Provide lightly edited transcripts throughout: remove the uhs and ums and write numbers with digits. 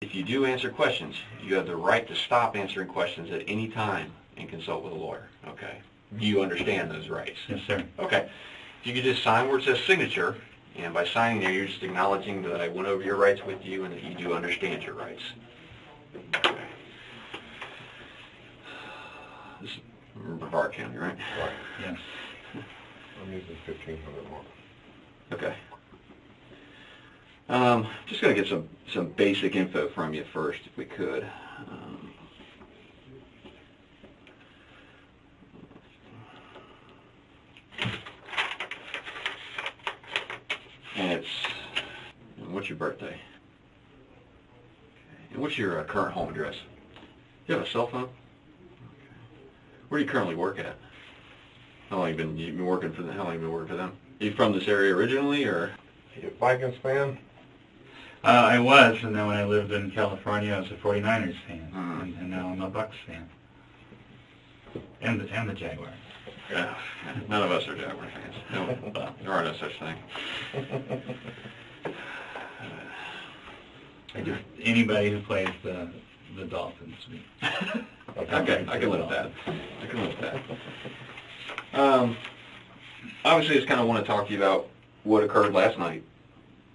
if you do answer questions, you have the right to stop answering questions at any time and consult with a lawyer, okay? Do you understand those rights? Yes, sir. Okay. If you could just sign where it says signature, and by signing there, you're just acknowledging that I went over your rights with you and that you do understand your rights. Okay. This is Brevard County, right? Right. Yes. I'm using 1500 more. Okay. Just going to get some basic info from you first, if we could. And what's your birthday? Okay. And what's your current home address? You have a cell phone? Okay. Where do you currently work at? How long you been working for them? How long you been working for them? Are you from this area originally, or? Are you a Vikings fan? I was, and then when I lived in California, I was a 49ers fan, and now I'm a Bucs fan, and the Jaguars. Yeah, none of us are Jaguar fans. No, there are no such thing. Anybody who plays the Dolphins. Okay, I can live with that. I can live with that. Obviously, I just kind of want to talk to you about what occurred last night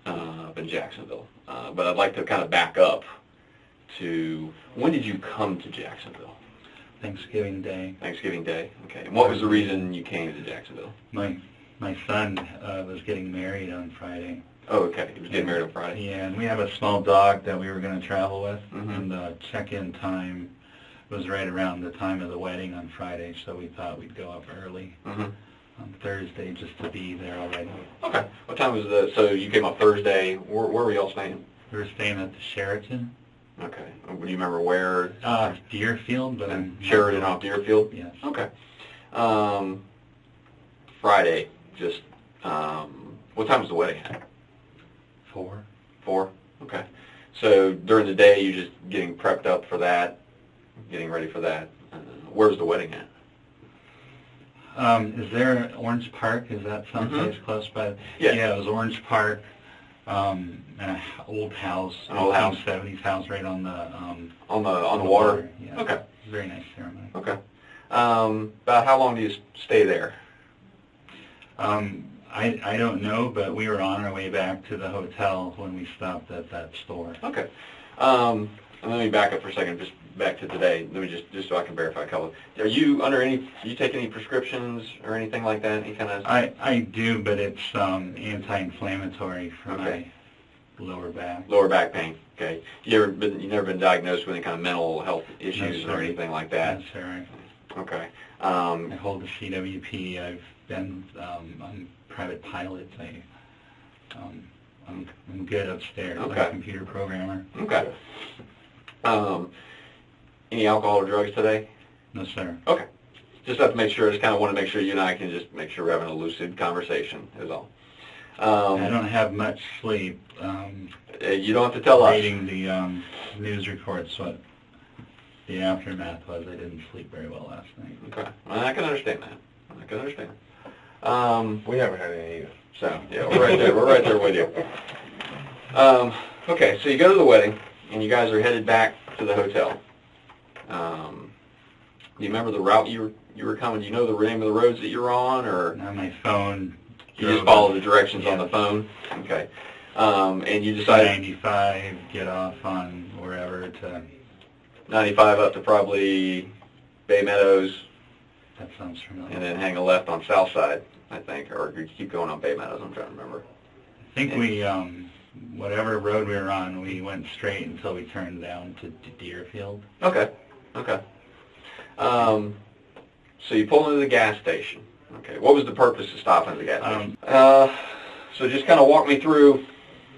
up in Jacksonville. But I'd like to kind of back up to, when did you come to Jacksonville? Thanksgiving Day. Thanksgiving Day, okay. And what was the reason you came to Jacksonville? My son was getting married on Friday. Oh, okay. He was getting married on Friday. Yeah, and we have a small dog that we were going to travel with, and the check-in time was right around the time of the wedding on Friday, so we thought we'd go up early on Thursday just to be there already. Okay. What time was so you came up Thursday. Where were y'all staying? We were staying at the Sheraton. Okay. Do you remember where? Deerfield, but Sheridan off Deerfield? Yes. Okay. Friday, just, what time was the wedding at? 4. 4? Okay. So during the day, you're just getting prepped up for that, getting ready for that. Where's the wedding at? Is there Orange Park? Is that someplace close by? Yeah. Yeah, it was Orange Park, an old house, an old house, 70s house, right on the water. Yeah. Okay. Very nice ceremony. Okay. About how long do you stay there? I don't know, but we were on our way back to the hotel when we stopped at that store. Okay. And let me back up for a second, just back to today. Let me just so I can verify a couple. Are you you take any prescriptions or anything like that? Any kind of? I do, but it's anti-inflammatory for my lower back. Lower back pain. Okay. You never been diagnosed with any kind of mental health issues or anything like that? That's all right. Okay. I hold a CWP. I've been on private pilots. I'm good upstairs. Okay. I'm a computer programmer. Okay. Any alcohol or drugs today? No, sir. Okay. Just have to make sure. I just kind of want to make sure you and I can just make sure we're having a lucid conversation. Is all. I don't have much sleep. You don't have to tell us. Reading the news reports, what the aftermath was. I didn't sleep very well last night. Okay. Well, I can understand that. I can understand. We haven't had any either. So, yeah, we're right there. We're right there with you. Okay, so you go to the wedding, and you guys are headed back to the hotel. Do you remember the route you were coming? Do you know the name of the roads that you were on, or? On my phone. You just follow the directions on the phone? Okay. And you decided... 95, get off on wherever to... 95 up to probably Bay Meadows. That sounds familiar. And then hang a left on South Side, I think, or you keep going on Bay Meadows, I'm trying to remember. I think we, whatever road we were on, we went straight until we turned down to Deerfield. Okay, okay. So you pull into the gas station. Okay, what was the purpose of stopping at the gas station? So just kind of walk me through,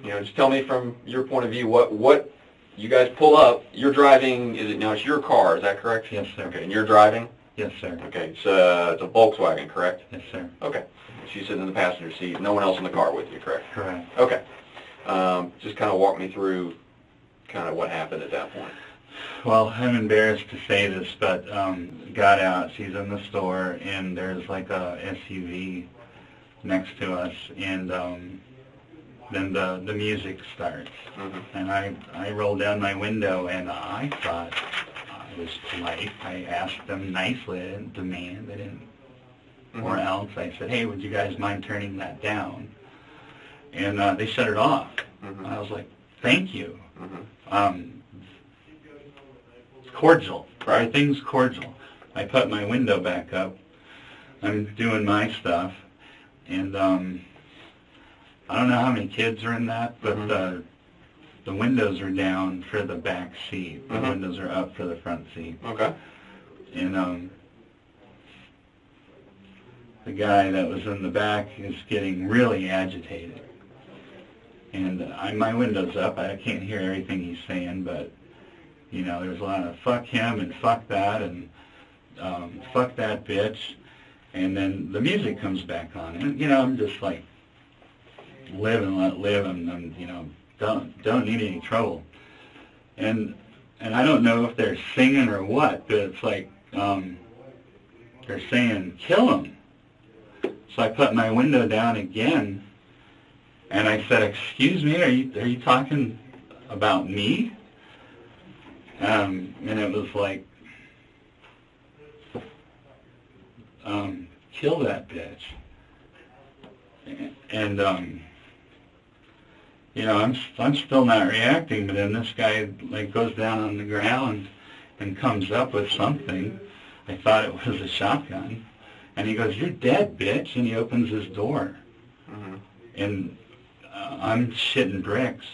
just tell me from your point of view, what you guys pull up, you're driving, it's your car, is that correct? Yes, sir. Okay, and you're driving? Yes, sir. Okay, it's a Volkswagen, correct? Yes, sir. Okay. She's sitting in the passenger seat, no one else in the car with you, correct? Correct. Okay. Just kind of walk me through kind of what happened at that point. Well, I'm embarrassed to say this, but got out, she's in the store, and there's like a SUV next to us, and then the music starts. Mm-hmm. And I rolled down my window, and I thought I was polite. I asked them nicely. I didn't demand. I didn't. Mm-hmm. Or else I said, hey, would you guys mind turning that down? And they shut it off. Mm-hmm. I was like, thank you. Mm-hmm. Cordial. Right. Everything's cordial. I put my window back up. I'm doing my stuff. And I don't know how many kids are in that, but Mm-hmm. The windows are down for the back seat. The Mm-hmm. windows are up for the front seat. Okay. And the guy that was in the back is getting really agitated. And my window's up. I can't hear everything he's saying, but, you know, there's a lot of fuck him and fuck that and fuck that bitch. And then the music comes back on. And, you know, I'm just like, live and let live, and you know, don't need any trouble. And I don't know if they're singing or what, but it's like they're saying, kill him. So I put my window down again, and I said, excuse me, are you talking about me? And it was like, kill that bitch. And you know, I'm still not reacting, but then this guy like goes down on the ground and comes up with something. I thought it was a shotgun, and he goes, "You're dead, bitch!" And he opens his door, Mm-hmm. and I'm shitting bricks.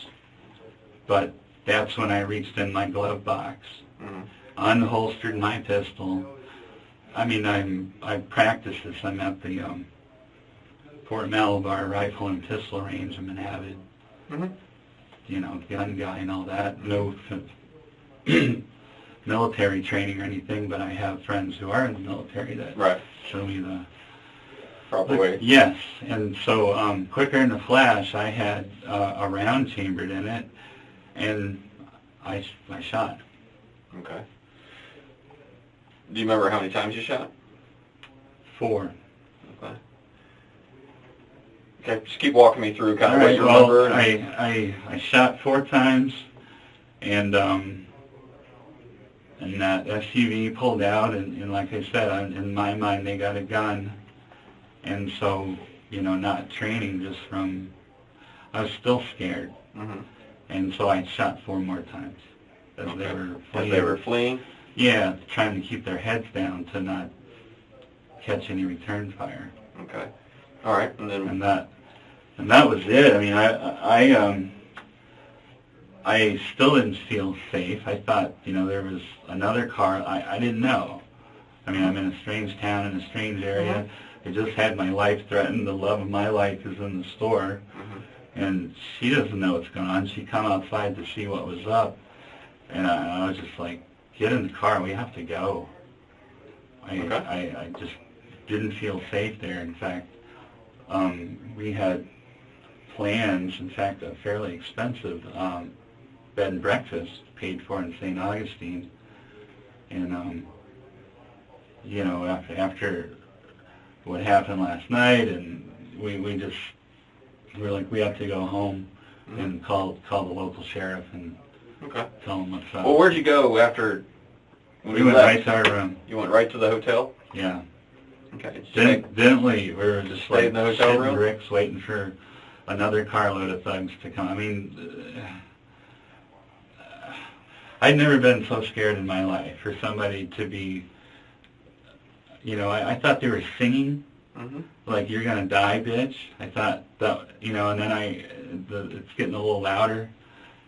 But that's when I reached in my glove box, Mm-hmm. unholstered my pistol. I mean, I practiced this. I'm at the Fort Malabar Rifle and Pistol Range. I'm an avid, Mm-hmm. you know, gun guy and all that. No military training or anything, but I have friends who are in the military that Right. show me the Proper way. Yes, and so quicker in the flash, I had a round chambered in it, and I shot. Okay. Do you remember how many times you shot? 4. Okay. Okay, just keep walking me through kind of All what right, you well, remember. I shot 4 times, and that SUV pulled out, and like I said, in my mind, they got a gun, and so, you know, not training, just from, I was still scared, Mm-hmm. and so I shot 4 more times as Okay. they were As fleeing. they were fleeing? Yeah, trying to keep their heads down to not catch any return fire. Okay. All right, and then... And that was it. I mean, I still didn't feel safe. I thought, you know, there was another car. I didn't know. I mean, I'm in a strange town, in a strange area. I just had my life threatened. The love of my life is in the store. Mm-hmm. And she doesn't know what's going on. She come outside to see what was up. And I was just like, get in the car. We have to go. I just didn't feel safe there. In fact, we had plans, in fact, a fairly expensive bed and breakfast paid for in St. Augustine. And, you know, after what happened last night, and we just were like, we have to go home. Mm-hmm. And call the local sheriff and tell them what's up. Well, where'd you go after we went right to our room. You went right to the hotel? Yeah. Okay. Didn't leave. We were just like in the hotel shitting room? bricks, waiting for another carload of thugs to come. I mean, I'd never been so scared in my life for somebody to be, you know, I thought they were singing, Mm-hmm. like, you're going to die, bitch. I thought that, you know, and then it's getting a little louder.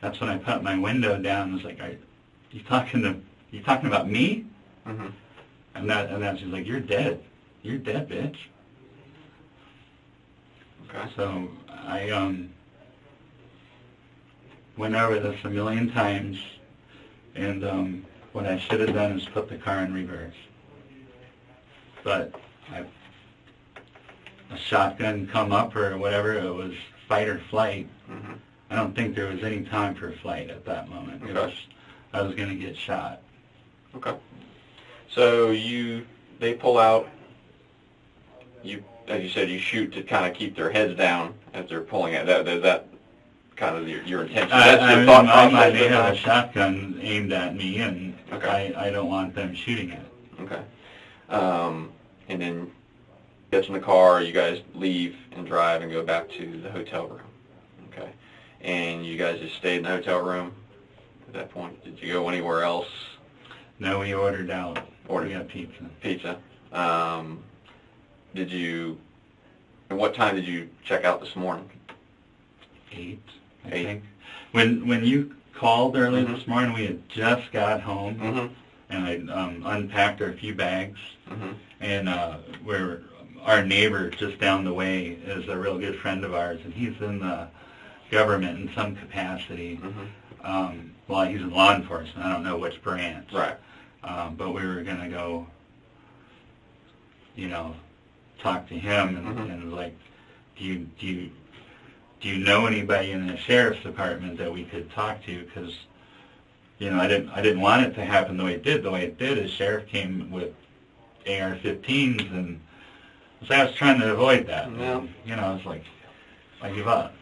That's when I put my window down and was like, are you talking about me? Mm-hmm. And that's just like, you're dead. You're dead, bitch. Okay. So I went over this a million times, and what I should have done is put the car in reverse. But a shotgun come up or whatever, it was fight or flight. Mm-hmm. I don't think there was any time for flight at that moment. Okay. I was going to get shot. Okay. So they pull out. As you said, you shoot to kind of keep their heads down as they're pulling out. Is that kind of your intention? That's your I thought my mind, process they have a behind- shotgun aimed at me, and Okay. I don't want them shooting it. Okay. And then gets in the car, you guys leave and drive and go back to the hotel room. Okay. And you guys just stayed in the hotel room at that point? Did you go anywhere else? No, we ordered out. Ordered. We got pizza. Pizza. Did you, and what time did you check out this morning? 8, I 8. think. When you called early Mhm. this morning, we had just got home, Mm-hmm. and I unpacked our few bags, Mm-hmm. and our neighbor just down the way is a real good friend of ours, and he's in the government in some capacity. Mm-hmm. Well, he's in law enforcement. I don't know which branch. Right. But we were going to go, talk to him, and, Mhm. and like, do you know anybody in the sheriff's department that we could talk to? Because, I didn't want it to happen the way it did. The way it did is sheriff came with AR-15s, and so I was trying to avoid that. Yeah. And, I was like, I give up.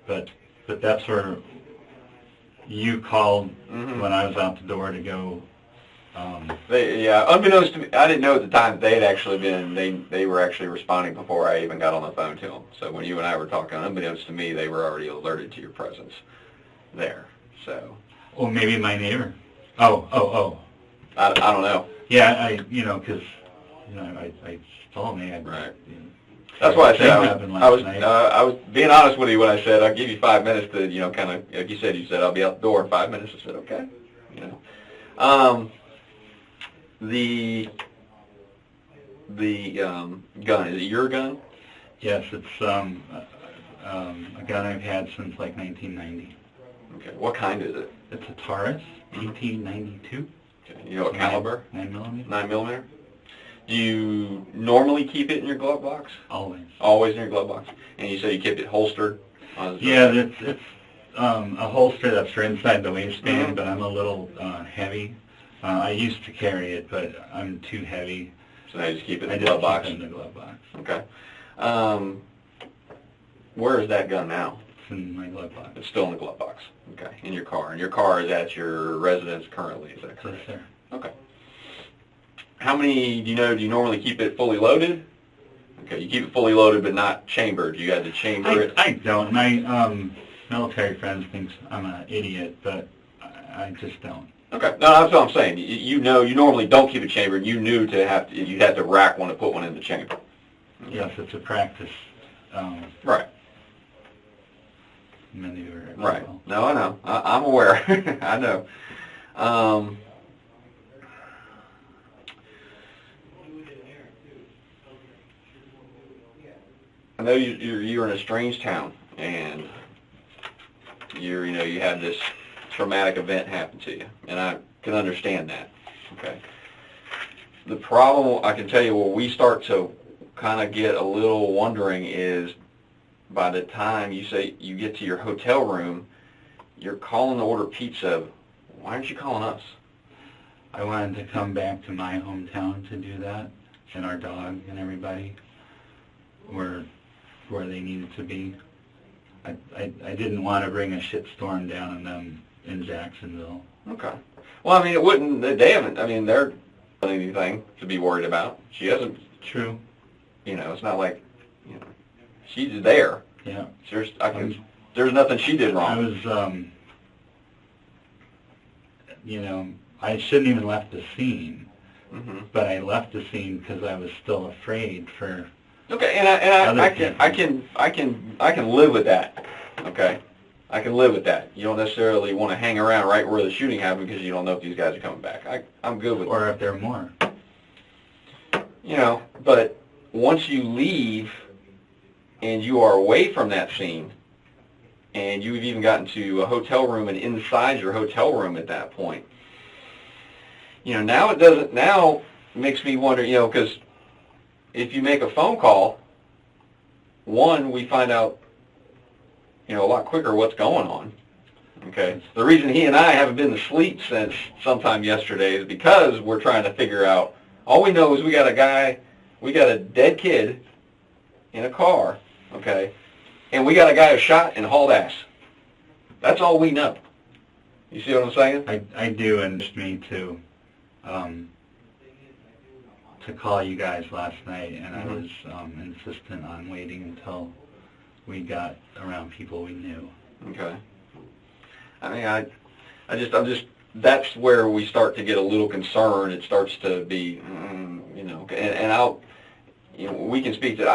But that's where you called Mhm. when I was out the door to go. Unbeknownst to me, I didn't know at the time that they had actually been, they were actually responding before I even got on the phone to them. So when you and I were talking, unbeknownst to me, they were already alerted to your presence there. So. Well, maybe my neighbor. Oh. I don't know. Yeah, because, I told me. Right. That's why I said I was being honest with you when I said I'll give you 5 minutes to, kind of, like you said I'll be out the door in 5 minutes. I said, okay. The gun, is it your gun? Yes, it's a gun I've had since like 1990. Okay. What kind is it? It's a Taurus PT-92. Okay. You know what caliber? 9mm. 9mm. Do you normally keep it in your glove box? Always. Always in your glove box. And you say you keep it holstered? Yeah, it's a holster that's for inside the waistband, Mhm. but I'm a little heavy. I used to carry it, but I'm too heavy. So now you just keep it in I the just glove box? keep it in the glove box. Okay. Where is that gun now? It's in my glove box. It's still in the glove box. Okay. In your car. And your car is at your residence currently, is that correct? Yes, sir. Okay. How many, do you normally keep it fully loaded? Okay, you keep it fully loaded but not chambered. You had to chamber it? I don't. My military friends think I'm an idiot, but I just don't. Okay, no, that's what I'm saying. You normally don't keep it chambered. You knew you'd have to rack one to put one in the chamber. Okay. Yes, it's a practice Right. maneuver. if you Right. will. No, I know. I'm aware. I know. I know you're in a strange town, and you had this traumatic event happen to you, and I can understand that. Okay. The problem, I can tell you, where we start to kind of get a little wondering is by the time you say you get to your hotel room, you're calling to order pizza. Why aren't you calling us? I wanted to come back to my hometown to do that, and our dog and everybody were where they needed to be. I didn't want to bring a shitstorm down on them in Jacksonville. Okay. Well, I mean, it wouldn't. They haven't. I mean, they're not anything to be worried about. She hasn't. True. It's not like, she's there. Yeah. There's nothing she did wrong. I was, I shouldn't even left the scene, Mm-hmm. but I left the scene because I was still afraid for. Okay, and I can live with that. Okay, I can live with that. You don't necessarily want to hang around right where the shooting happened because you don't know if these guys are coming back. I'm good with Or that. if there are more. But once you leave and you are away from that scene, and you've even gotten to a hotel room and inside your hotel room at that point, now it makes me wonder, because if you make a phone call, one, we find out, a lot quicker what's going on. Okay. The reason he and I haven't been to sleep since sometime yesterday is because we're trying to figure out, all we know is we got a dead kid in a car, okay, and we got a guy who shot and hauled ass. That's all we know. You see what I'm saying? I do, and it's me to call you guys last night, and I was insistent on waiting until we got around people we knew. Okay. I mean, I'm just, that's where we start to get a little concerned. It starts to be, you know, and you know, we can speak to,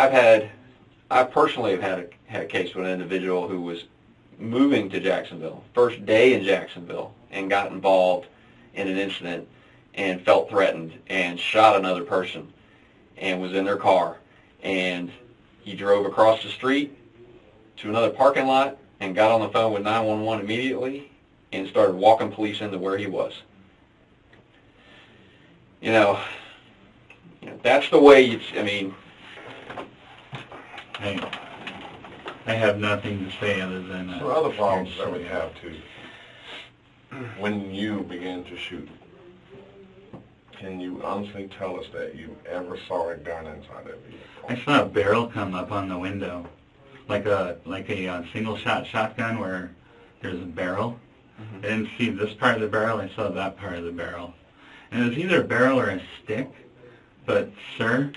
I personally have had a case with an individual who was moving to Jacksonville, first day in Jacksonville, and got involved in an incident and felt threatened and shot another person and was in their car, and he drove across the street to another parking lot and got on the phone with 911 immediately and started walking police into where he was. You know, that's the way I mean, I have nothing to say other than So other problems that we have too, when you begin to shoot, can you honestly tell us that you ever saw a gun inside that vehicle? I saw a barrel come up on the window, like a single shot shotgun where there's a barrel. I didn't see this part of the barrel, I saw that part of the barrel. And it was either a barrel or a stick, but sir,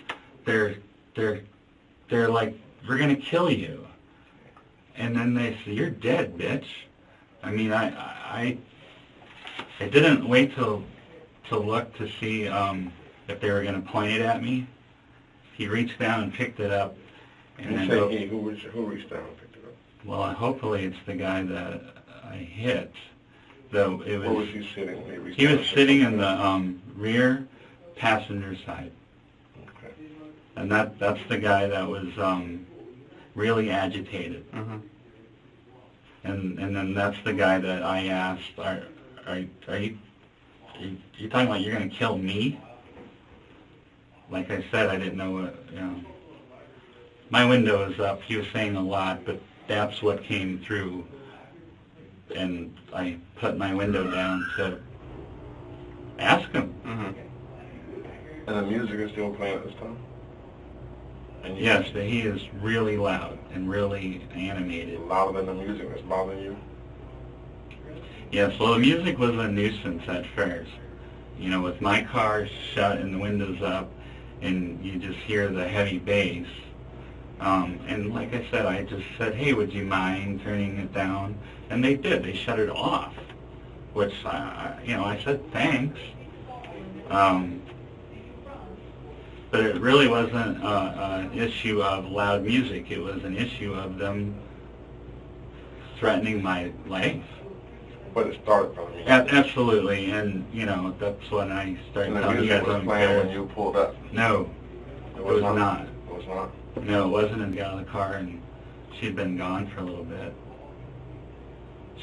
they're like, we're gonna kill you. And then they say, you're dead, bitch. I mean, I didn't wait to look to see if they were gonna point it at me. He reached down and picked it up. And You then say he, who reached down and picked it up? well, hopefully it's the guy that I hit. Though it was. Where was he sitting when he reached He down was and sitting picked in it up? the rear passenger side, Okay. and that's the guy that was really agitated. And then that's the guy that I asked, are you talking about you're going to kill me? Like I said, I didn't know what, you know. My window was up. He was saying a lot, but that's what came through. And I put my window down to ask him. And the music is still playing at this time? And you Yes, but he is really loud and really animated. louder than the music that's bothering you? Yes, well, the music was a nuisance at first. You know, with my car shut and the windows up, and you just hear the heavy bass. And like I said, I just said, hey, would you mind turning it down? And they did. They shut it off, which, you know, I said thanks. But it really wasn't an issue of loud music. It was an issue of them threatening my life. But it started from you. Absolutely, and, you know, that's when I started And the telling you music guys was I'm playing when scared. you pulled up? No, it was not. It was not? No, it wasn't in the car, and she'd been gone for a little bit.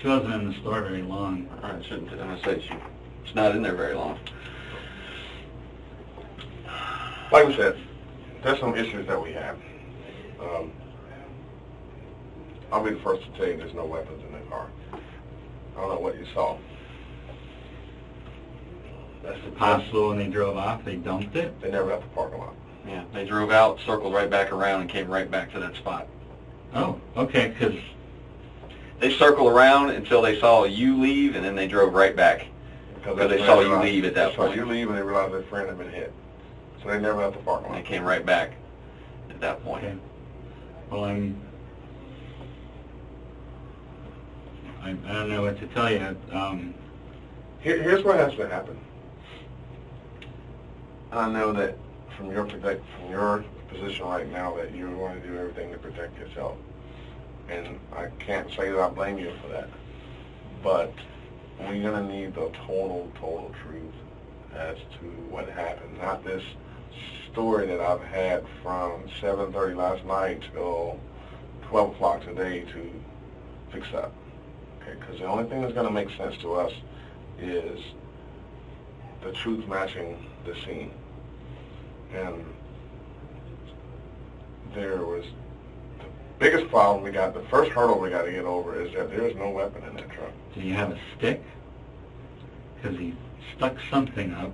She wasn't in the store very long. All right, shouldn't I'm gonna say it's not in there very long. Like we said, there's some issues that we have. I'll be the first to tell you there's no weapons in the car. I don't know what you saw. That's possible. When they drove off, they dumped it. They never left the parking lot. Yeah, they drove out, circled right back around, and came right back to that spot. Oh, okay, because They circled around until they saw you leave, and then they drove right back. Because they saw you leave at that They saw point. you leave and they realized their friend had been hit. So they never left the parking And they lot. came right back at that point. okay. Well, I don't know what to tell you. Here's what has to happen. I know that from your position right now that you're going to do everything to protect yourself. And I can't say that I blame you for that. But we're going to need the total truth as to what happened. Not this story that I've had from 7:30 last night till 12 o'clock today to fix up. Okay, because the only thing that's going to make sense to us is the truth matching the scene. And there was the biggest problem we got, the first hurdle we got to get over is that there is no weapon in that truck. Do you have a stick? Because he stuck something up.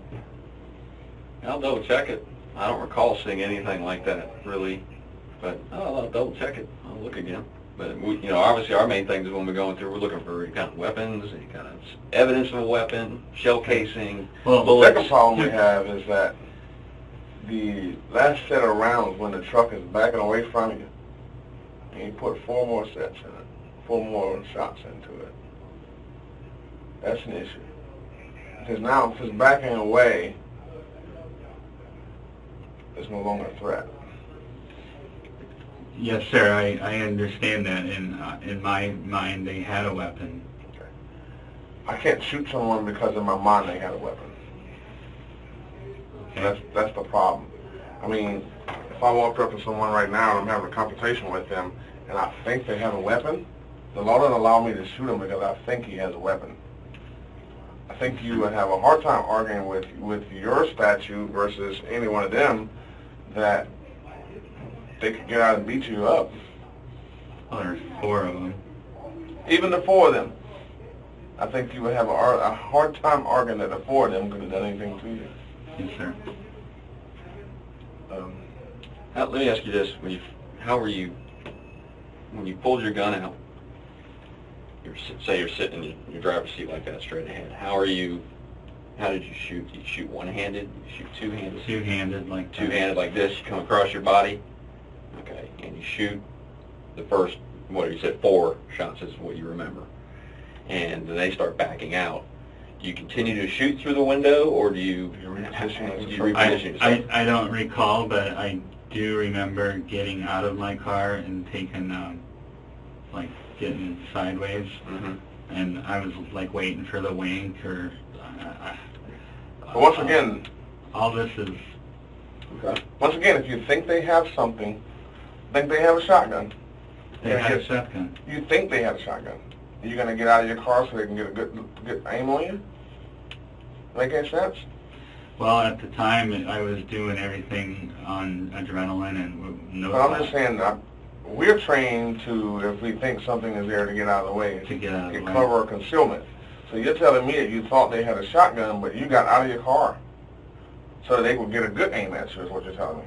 I'll double check it. I don't recall seeing anything like that, really. But I'll double check it. I'll look again. But we, obviously our main thing is when we're going through, we're looking for any kind of weapons, any kind of evidence of a weapon, shell casing, The bullets. second problem we have is that the last set of rounds, when the truck is backing away from you, and you put 4 more sets in it, 4 more shots into it, that's an issue. Because now, if it's backing away, it's no longer a threat. Yes, sir, I understand that. In my mind, they had a weapon. Okay. I can't shoot someone because in my mind they had a weapon. Okay. That's the problem. I mean, if I walked up to someone right now and I'm having a conversation with them and I think they have a weapon, the law doesn't allow me to shoot him because I think he has a weapon. I think you would have a hard time arguing with your statute versus any one of them that they could get out and beat you up. Well, there's 4 of them. Even the 4 of them. I think you would have a hard time arguing that the 4 of them could have done anything to you. Yes, sir. Let me ask you this: how were you when you pulled your gun out? Say you're sitting in your driver's seat like that, straight ahead. How did you shoot? Did you shoot one-handed? Did you shoot two-handed? Two-handed, like two-handed, like this. You come across your body. Okay, and you shoot the first, what you said, 4 shots is what you remember, and then they start backing out. Do you continue to shoot through the window, or do you reposition yourself? I don't recall, but I do remember getting out of my car and taking, like, getting sideways, and I was, like, waiting for the wink, or... But once again... all this is... Okay. Once again, if you think they have something, think they have a shotgun. They had a shotgun. You think they have a shotgun. You're going to get out of your car so they can get a good aim on you? Make any sense? Well, at the time, I was doing everything on adrenaline and no... But I'm just saying, we're trained to, if we think something is there, to get out of the way. To get out of the way. Cover or concealment. So you're telling me that you thought they had a shotgun, but you got out of your car so they would get a good aim at you, is what you're telling me.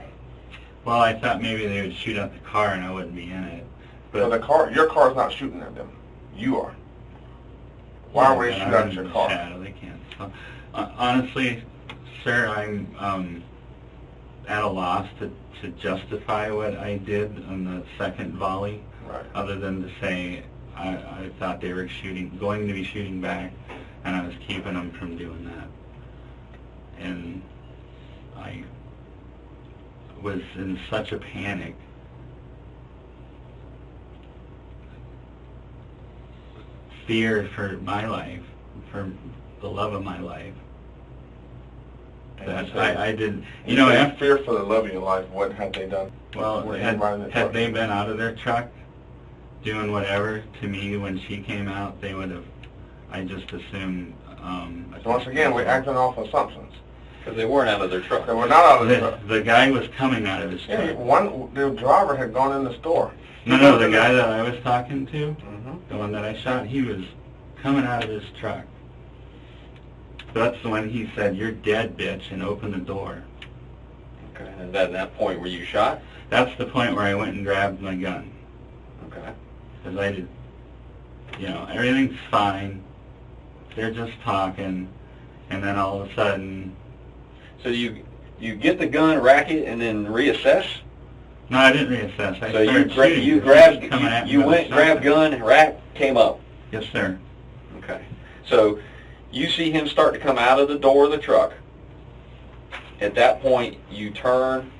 Well, I thought maybe they would shoot at the car and I wouldn't be in it. But your car's not shooting at them. You are. Why would they shoot at your car? Shadow, they can't. So, honestly, sir, I'm at a loss to justify what I did on the second volley, right, other than to say I thought they were going to be shooting back, and I was keeping them from doing that. And I was in such a panic. Fear for my life, for the love of my life. That I didn't, after... Fear for the love of your life, what had they done? Well, had they been out of their truck doing whatever to me when she came out, they would have, I just assumed... So once again, we're acting off assumptions. Because they weren't out of their truck. They were not out of their truck. The guy was coming out of his truck. Yeah, the driver had gone in the store. No, the guy that I was talking to, the one that I shot, he was coming out of his truck. That's when he said, "You're dead, bitch," and opened the door. Okay, and at that point where you shot? That's the point where I went and grabbed my gun. Okay. Because I did, everything's fine. They're just talking, and then all of a sudden... So you get the gun, rack it, and then reassess? No, I didn't reassess. So you went, grabbed gun, rack, came up? Yes, sir. Okay. So you see him start to come out of the door of the truck. At that point, you turn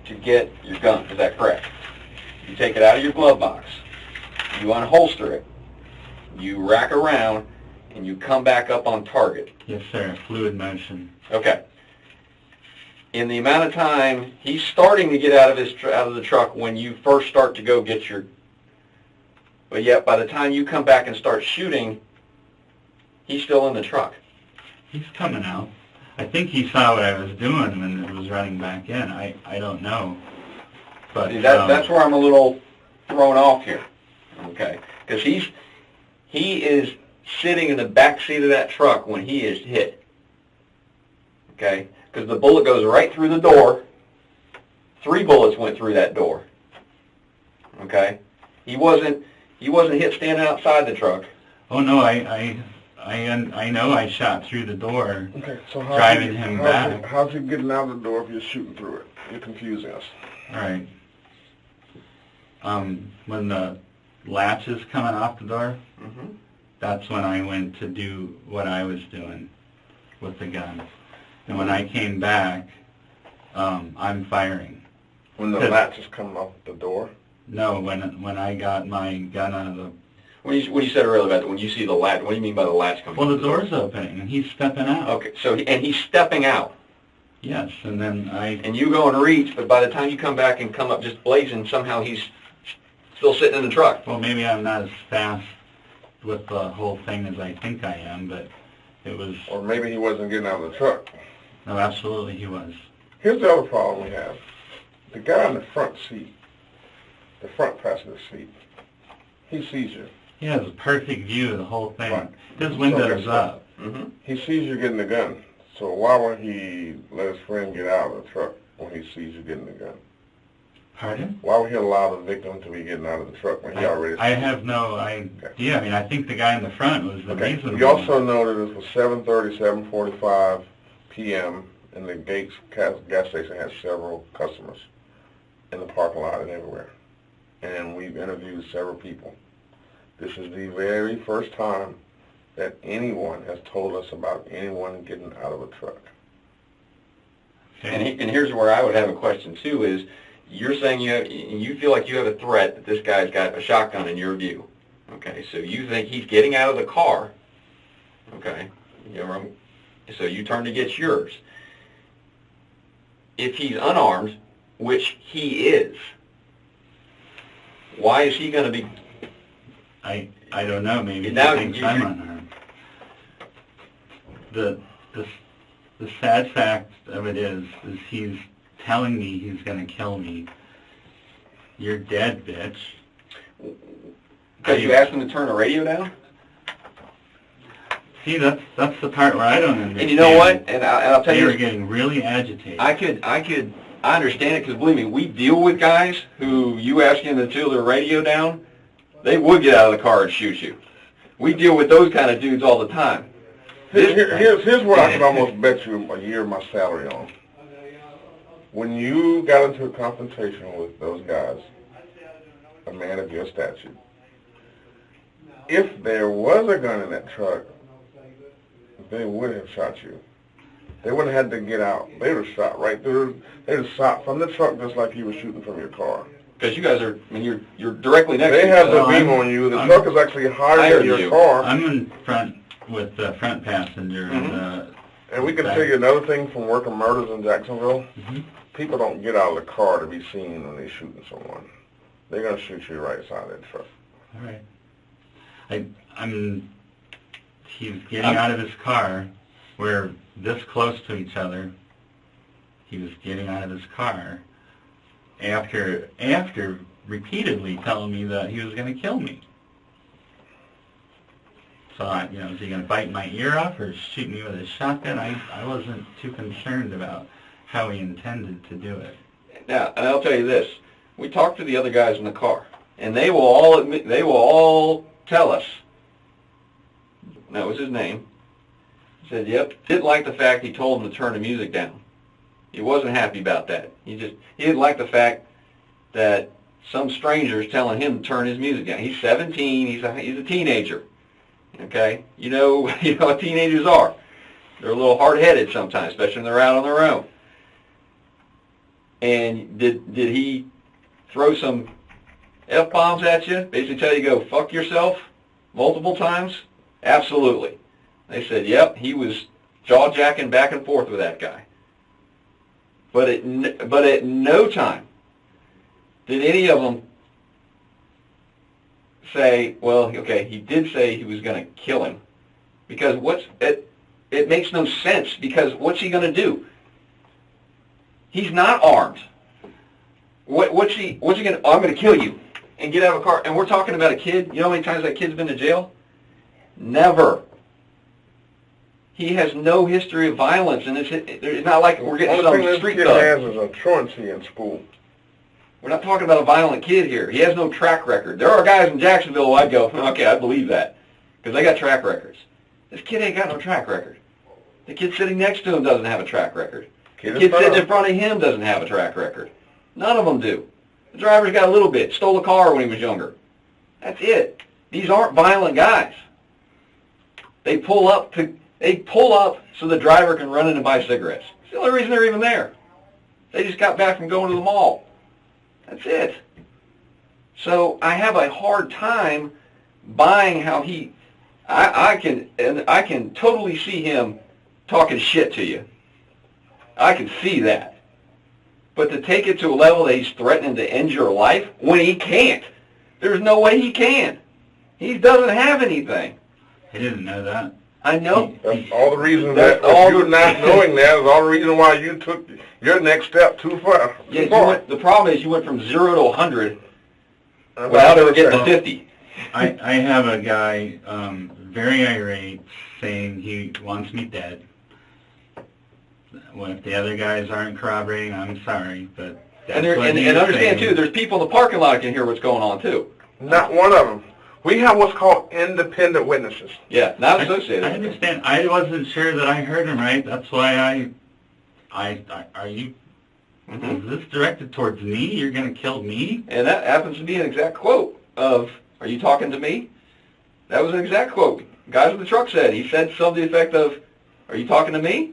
to get your gun. Is that correct? You take it out of your glove box. You unholster it. You rack around, and you come back up on target. Yes, sir. Fluid motion. Okay. In the amount of time he's starting to get out of the truck when you first start to go get your... But yet, by the time you come back and start shooting, he's still in the truck. He's coming out. I think he saw what I was doing when it was running back in. I don't know. But see, that's where I'm a little thrown off here. Okay. Because he is sitting in the back seat of that truck when he is hit. Okay? Because the bullet goes right through the door. 3 bullets went through that door. Okay? He wasn't hit standing outside the truck. Oh no, I know I shot through the door, Okay, so driving him back. How's he getting out of the door if you're shooting through it? You're confusing us. All right. When the latch is coming off the door, that's when I went to do what I was doing with the gun. And when I came back, I'm firing. When the latch is coming off the door? No, when I got my gun out of the... When you said earlier about when you see the latch, what do you mean by the latch coming? Well, the door's opening, and he's stepping out. Okay, so and he's stepping out. Yes, and then And you go and reach, but by the time you come back and come up just blazing, somehow he's still sitting in the truck. Well, maybe I'm not as fast with the whole thing as I think I am, but it was... Or maybe he wasn't getting out of the truck. No, absolutely he was. Here's the other problem we have. The guy in the front seat, the front passenger seat, he sees you. He has a perfect view of the whole thing. Right. His window's up. He sees you getting the gun. So why would he let his friend get out of the truck when he sees you getting the gun? Pardon? Why would he allow the victim to be getting out of the truck when he already... I have no idea. I mean, I think the guy in the front was the reason. We also know that it was 7:30, 7:45 p.m. and the Gates gas station has several customers in the parking lot and everywhere. And we've interviewed several people. This is the very first time that anyone has told us about anyone getting out of a truck. Okay. And here's where I would have a question too: is you're saying you feel like you have a threat that this guy's got a shotgun in your view. Okay, so you think he's getting out of the car. Okay, so you turn to get yours. If he's unarmed, which he is, why is he going to be? I don't know. Maybe he Now thinks I'm unarmed. The sad fact of it is he's telling me he's going to kill me. You're dead, bitch. Because you asked him to turn the radio down? See, that's the part where I don't understand. And you know what? And I'll tell you, they were getting really agitated. I understand it because believe me, we deal with guys who you ask them to turn their radio down, they would get out of the car and shoot you. We deal with those kind of dudes all the time. Here's what I can almost bet you a year of my salary on. When you got into a confrontation with those guys, a man of your stature, if there was a gun in that truck, they would have shot you. They wouldn't have had to get out. They would have shot right through. They would have shot from the truck just like you were shooting from your car. Because you guys are, I mean, you're directly next to They each have other. the beam on you. The truck is actually higher than your car. I'm in front with the front passenger. And we can tell you another thing from working murders in Jacksonville. People don't get out of the car to be seen when they're shooting someone. They're going to shoot you right side of that truck. All right. He's getting out of his car. We're this close to each other. He was getting out of his car after repeatedly telling me that he was going to kill me. So, is he going to bite my ear off or shoot me with a shotgun? I wasn't too concerned about how he intended to do it. Now, and I'll tell you this. We talked to the other guys in the car, and they will all admit, they will all tell us, that was his name, he said, yep, didn't like the fact he told him to turn the music down. He wasn't happy about that. He didn't like the fact that some stranger's telling him to turn his music down. He's 17, he's a teenager. Okay? You know what teenagers are. They're a little hard-headed sometimes, especially when they're out on their own. And did he throw some F-bombs at you? Basically tell you to go fuck yourself multiple times? Absolutely. They said, yep, he was jaw-jacking back and forth with that guy. But at no time did any of them say, well, okay, he did say he was going to kill him. Because it makes no sense, because what's he going to do? He's not armed. What's he going to, I'm going to kill you and get out of a car. And we're talking about a kid. You know how many times that kid's been to jail? Never. He has no history of violence, and it's not like we're getting some street thug. All this kid has is a truancy in school. We're not talking about a violent kid here. He has no track record. There are guys in Jacksonville who I'd go, okay, I believe that, because they got track records. This kid ain't got no track record. The kid sitting next to him doesn't have a track record. The kid sitting in front of him doesn't have a track record. None of them do. The driver's got a little bit. Stole a car when he was younger. That's it. These aren't violent guys. They pull up so the driver can run in and buy cigarettes. It's the only reason they're even there. They just got back from going to the mall. That's it. So I have a hard time buying how I can totally see him talking shit to you. I can see that. But to take it to a level that he's threatening to end your life when he can't. There's no way he can. He doesn't have anything. I didn't know that. I know. That's all the reason that you not knowing that is all the reason why you took your next step too far. Yeah, the problem is you went from 0 to 100 without ever getting to 50. I have a guy very irate saying he wants me dead. Well, if the other guys aren't corroborating, I'm sorry, but that's and understand too, there's people in the parking lot that can hear what's going on too. Not one of them. We have what's called independent witnesses. Yeah, not associated. I understand. I wasn't sure that I heard him right. That's why are you, is this directed towards me? You're going to kill me? And that happens to be an exact quote of, are you talking to me? That was an exact quote. Guys with the truck said. He said something to the effect of, are you talking to me?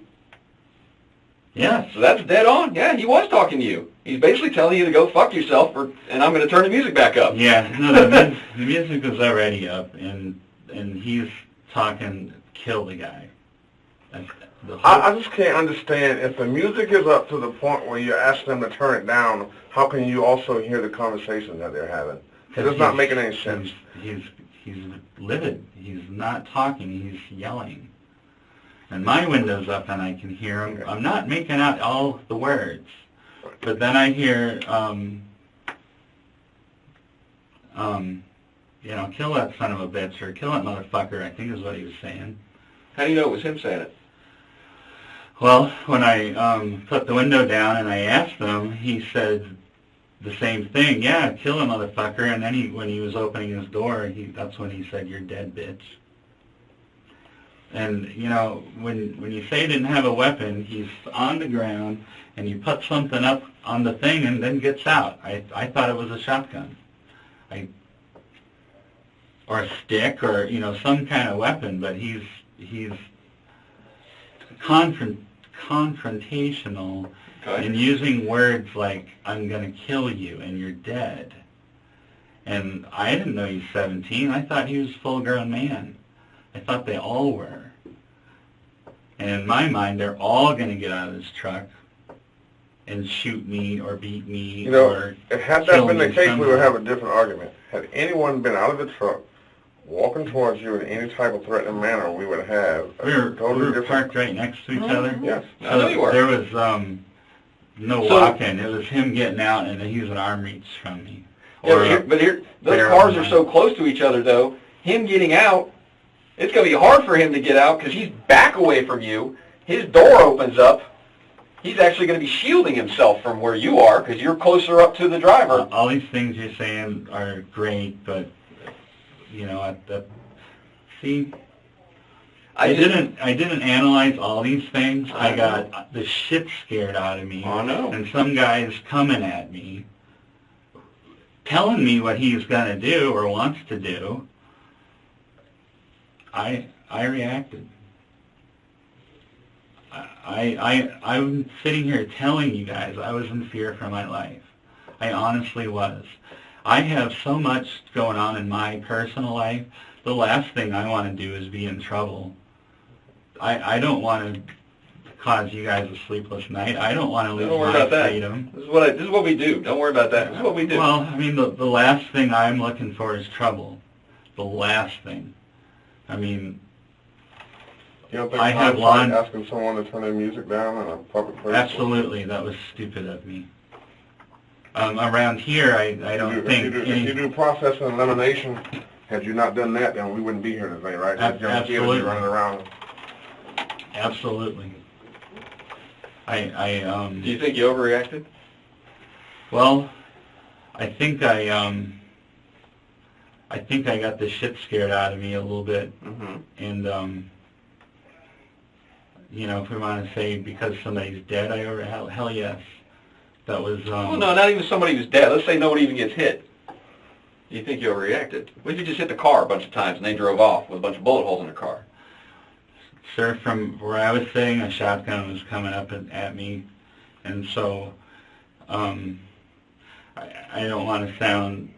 Yeah. So that's dead on. Yeah, he was talking to you. He's basically telling you to go fuck yourself, and I'm going to turn the music back up. Yeah, no, the music was already up, and he's talking, kill the guy. I just can't understand, if the music is up to the point where you ask them to turn it down, how can you also hear the conversation that they're having? It's not making any sense. He's livid. He's not talking. He's yelling. And my window's up, and I can hear him. I'm not making out all the words. But then I hear, kill that son of a bitch, or kill that motherfucker, I think is what he was saying. How do you know it was him saying it? Well, when I put the window down and I asked him, he said the same thing. Yeah, kill a motherfucker. And then when he was opening his door, that's when he said, "You're dead, bitch." And, when you say he didn't have a weapon, he's on the ground, and you put something up on the thing and then gets out. I thought it was a shotgun. Or a stick, or, some kind of weapon, but he's confrontational and using words like, "I'm going to kill you and you're dead." And I didn't know he was 17. I thought he was a full-grown man. I thought they all were. And in my mind, they're all going to get out of this truck and shoot me or beat me or had that been the case, we would have a different argument. Had anyone been out of the truck, walking towards you in any type of threatening manner, we would have we were parked right next to each other. Yes. I know you were. There was no walking. It was him getting out, and he was an arm reach from me. But here, those cars are so close to each other, though. Him getting out, it's going to be hard for him to get out because he's back away from you. His door opens up. He's actually going to be shielding himself from where you are because you're closer up to the driver. All these things you're saying are great, but I didn't analyze all these things. I got the shit scared out of me. I know. And some guy's coming at me, telling me what he's going to do or wants to do. I reacted. I'm sitting here telling you guys I was in fear for my life. I honestly was. I have so much going on in my personal life. The last thing I want to do is be in trouble. I don't want to cause you guys a sleepless night. I don't want to lose my freedom. This is what we do. Don't worry about that. This is what we do. Well, I mean, the last thing I'm looking for is trouble. The last thing. I mean, you don't think I have asking someone to turn their music down in a public place? Absolutely, that was stupid of me. Around here, I don't think... If you do process and elimination, had you not done that, then we wouldn't be here today, right? Absolutely. Running around. Absolutely. Do you think you overreacted? Well, I think I got the shit scared out of me a little bit, and you know, if we want to say because somebody's dead, hell yes, that was. Well, no, not even somebody who's dead. Let's say nobody even gets hit. Do you think you overreacted? What if you just hit the car a bunch of times and they drove off with a bunch of bullet holes in their car? Sir, from where I was sitting, a shotgun was coming up at me, and so I don't want to sound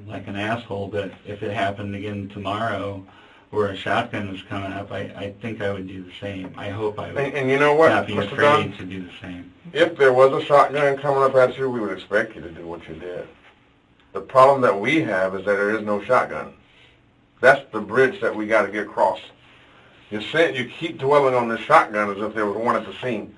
like an asshole, but if it happened again tomorrow where a shotgun was coming up, I think I would do the same. I hope I would and you know what, not be Mr. afraid Dunn? to do the same. If there was a shotgun coming up at you, we would expect you to do what you did. The problem that we have is that there is no shotgun. That's the bridge that we got to get across. You keep dwelling on the shotgun as if there was one at the scene.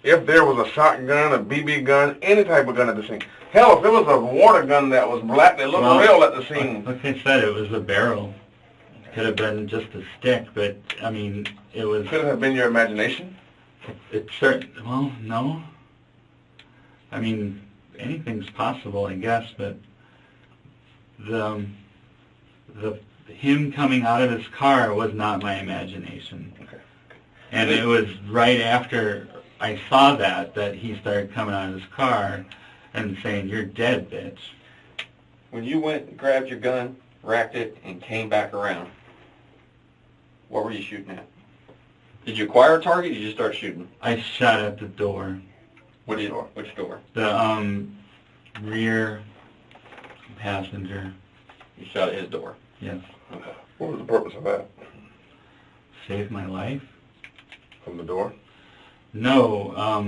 If there was a shotgun, a BB gun, any type of gun at the scene. Hell, if it was a water gun that was black that looked real at the scene. Like I said, it was a barrel. It could have been just a stick, but, I mean, it was... Could it have been your imagination? Well, no. I mean, anything's possible, I guess, but him coming out of his car was not my imagination. Okay. And it was right after I saw that he started coming out of his car and saying, "You're dead, bitch." When you went and grabbed your gun, racked it, and came back around, what were you shooting at? Did you acquire a target or did you just start shooting? I shot at the door. Which door? Which door? The rear passenger. You shot at his door? Yes. Okay. What was the purpose of that? Saved my life? From the door? No,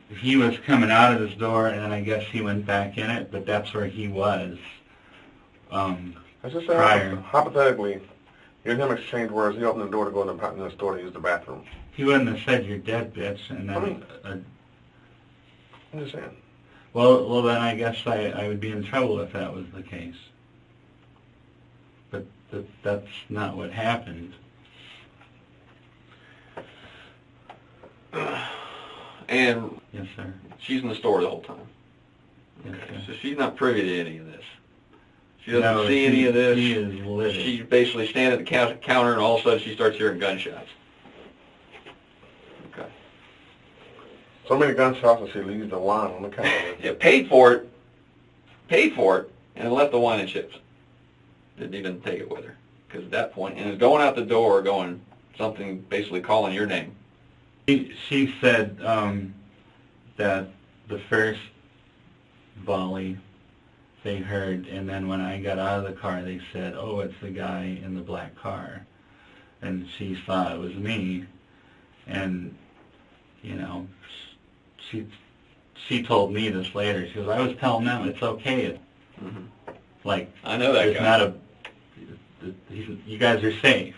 he was coming out of his door, and I guess he went back in it, but that's where he was Let's just prior. say, hypothetically, you and him exchanged words. He opened the door to go in the store to use the bathroom. He wouldn't have said, "You're dead, bitch," and then... I'm just saying. Well, then I guess I would be in trouble if that was the case. But that's not what happened. And Yes, sir. she's in the store the whole time. Yes, Okay. sir. So she's not privy to any of this. She doesn't No, see any of this. She is livid. She's basically standing at the counter, and all of a sudden she starts hearing gunshots. Okay. So many gunshots that she leaves the wine on the counter. Yeah, paid for it, and left the wine and chips. Didn't even take it with her. Because at that point, and is going out the door going something, basically calling your name. She said that the first volley they heard, and then when I got out of the car, they said, "Oh, it's the guy in the black car," and she thought it was me, and you know, she told me this later. She goes, "I was telling them it's okay. Like, I know that it's guy. not you guys are safe."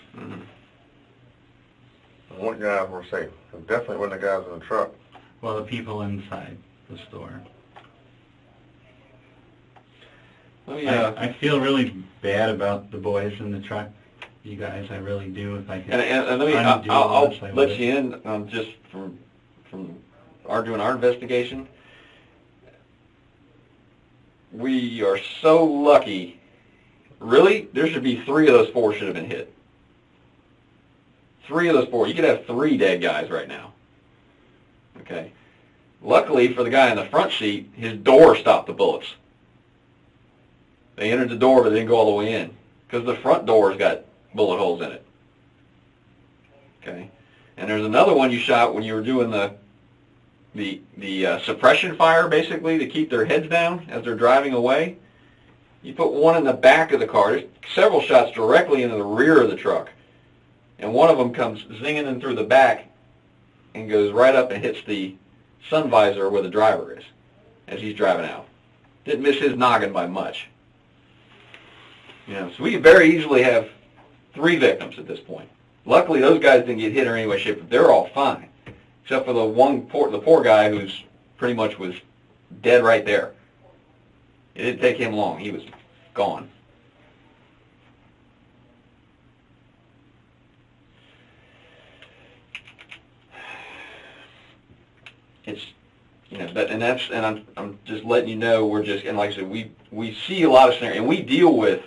What guys were safe? It definitely wasn't the guys in the truck. Well, the people inside the store. Let me, I feel really bad about the boys in the truck, you guys. I really do. If I could and let me, undo I'll this, I let would. you in just from doing our investigation. We are so lucky. Really, there should be 3 of those 4 should have been hit. 3 of those 4. You could have 3 dead guys right now. Okay. Luckily for the guy in the front seat, his door stopped the bullets. They entered the door, but they didn't go all the way in because the front door's got bullet holes in it. Okay. And there's another one you shot when you were doing the suppression fire, basically, to keep their heads down as they're driving away. You put one in the back of the car. There's several shots directly into the rear of the truck. And one of them comes zinging in through the back and goes right up and hits the sun visor where the driver is as he's driving out. Didn't miss his noggin by much. You know, so we could very easily have 3 victims at this point. Luckily, those guys didn't get hit or any way, shape, but they're all fine, except for the poor guy who's pretty much was dead right there. It didn't take him long; he was gone. It's, You know, I'm just letting you know, we're just, and like I said, we see a lot of scenarios, and we deal with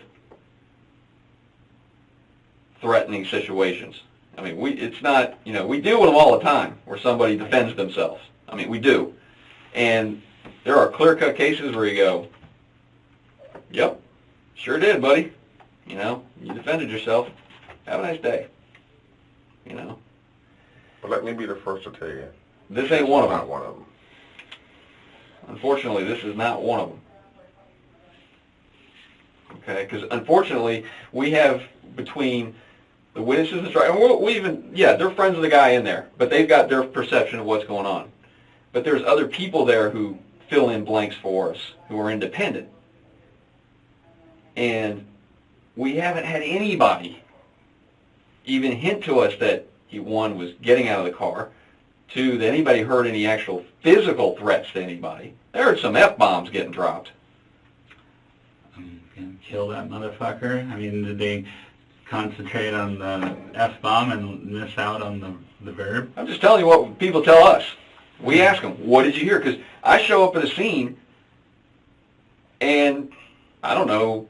threatening situations. I mean, it's not, you know, we deal with them all the time where somebody defends themselves. I mean, we do. And there are clear-cut cases where you go, yep, sure did, buddy. You know, you defended yourself. Have a nice day. You know. But let me be the first to tell you. This ain't one of them. Not one of them. Unfortunately, this is not one of them. Okay, because unfortunately, we have between the witnesses and and we even, yeah, they're friends of the guy in there, but they've got their perception of what's going on. But there's other people there who fill in blanks for us, who are independent. And we haven't had anybody even hint to us that he, one, was getting out of the car, two, that anybody heard any actual physical threats to anybody. There are some F-bombs getting dropped. I'm gonna kill that motherfucker. I mean, did they concentrate on the F-bomb and miss out on the verb? I'm just telling you what people tell us. We ask them, what did you hear? Because I show up at a scene, and I don't know